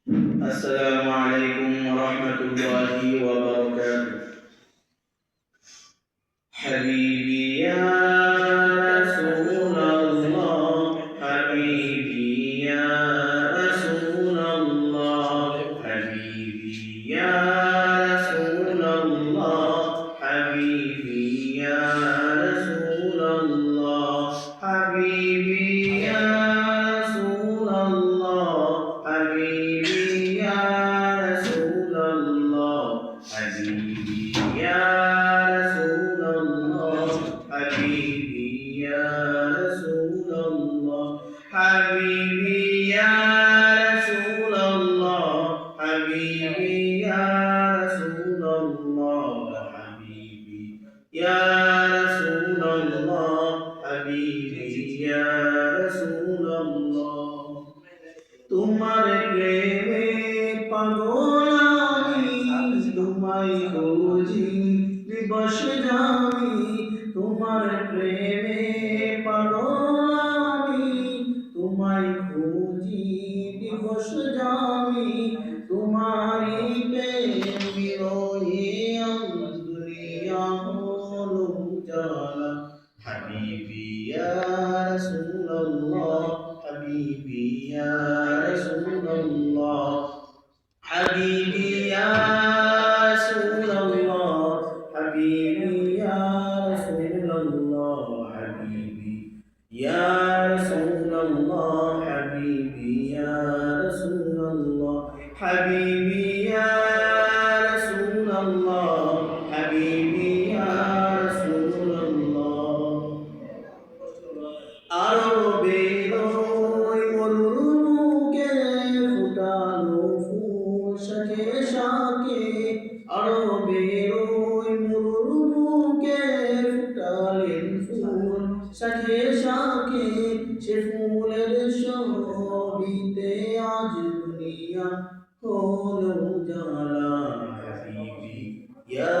السلام عليكم ورحمة الله وبركاته. حبيبي يا رسول الله، حبيبي يا رسول الله، حبيبي يا رسول الله، حبيبي يا رسول الله، حبيبي يا رسول الله، حبيبي يا رسول الله، حبيبي يا حبيبي يا رسول الله، حبيبي يا رسول الله، حبيبي يا رسول الله، حبيبي يا رسول الله، حبيبي يا رسول الله. তোমার প্রেমে পাগল আমি, তোমায় খুঁজি দিবস জামি। তোমার প্রেমে পাগল আমি, তোমায় খুঁজি দিবস জামি। তোমারই প্রেম বিরহে দুনিয়া হলো জালা। হাবিবি ইয়া রাসূলুল্লাহ, হাবিবি ইয়া রাসূলুল্লাহ, হাবিবি ইয়া রাসূলুল্লাহ, হাবিবি ইয়া রাসূলুল্লাহ, হাবিবি ইয়া রাসূলুল্লাহ, হাবিবি ইয়া রাসূলুল্লাহ, হাবিবি ইয়া রাসূলুল্লাহ, হাবিবি ইয়া রাসূলুল্লাহ। আরবের ওই মরুকে ফুটানো ফুল শাখে শাখে, আরবের ওই মরুকে ফুটালেন ফুল শাখে শাখে। সে ফুলের শোভিতে আজ দুনিয়া হলো জালা। হাবিবি ইয়া